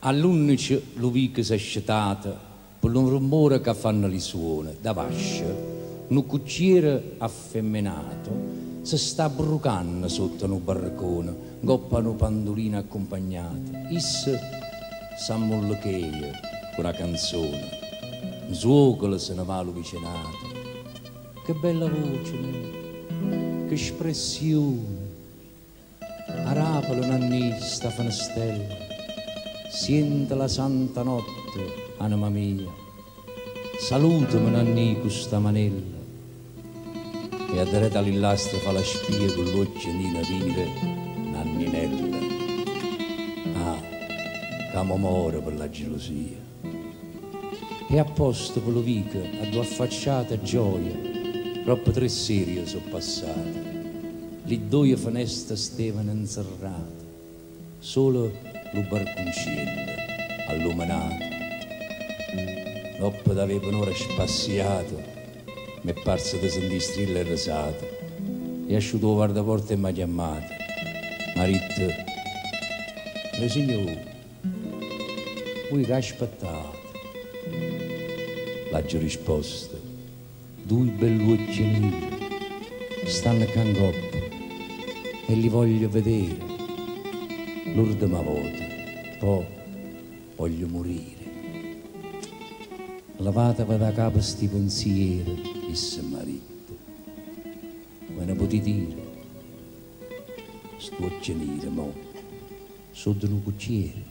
All'unice lo vico si è scetata per un rumore che fanno le suone. Da vascia, un cucciere affemminato si sta brucando sotto un barcone, goppa una pandolina accompagnata. Issa s'ammollecheia con una canzone, un suocolo se ne va vicinato. Che bella voce, che espressione, arapalo nanni sta fanastella, sente la santa notte, anima mia, salutami nanni questa manella, e a dreta all'illastra fa la spia con l'occhiolina dire nanninella. Ah, camo muore per la gelosia, e a posto per lo vica a due affacciate gioia, troppo tre serie sono passate, le due finestre stavano inserrate, solo lo barconcino illuminato. Dopo d'avevo un'ora spaziato, mi è parso di sentire strilla e risata, e asciutto il guardaporta e mi ha chiamato. Maritto, le signore, voi che aspettate? L'ho risposto, due bellucciolini stanno a cangoppo e li voglio vedere l'ultima volta, poi voglio morire. Lavatevi da capo sti pensieri, disse marito. Me ne potete dire? Sto a cenire, mo, sotto un cucchiere.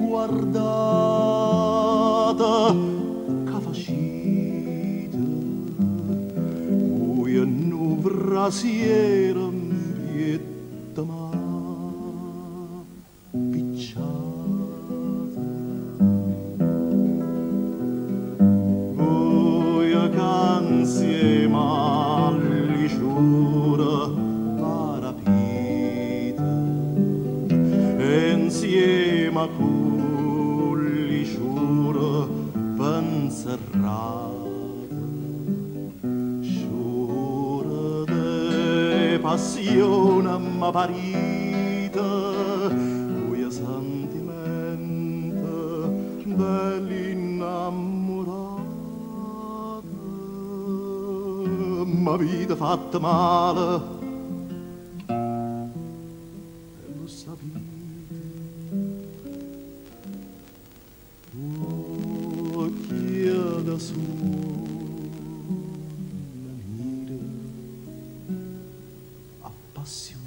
Guardata che facite voi non brasiera mbietta ma picciata voi che insieme all'isciura la rapite insieme a serrata, sciura de passione ma parita, cuia sentimento dell'innamorata, ma vita fatta male, e lo sapete. Da su una mira appassionata.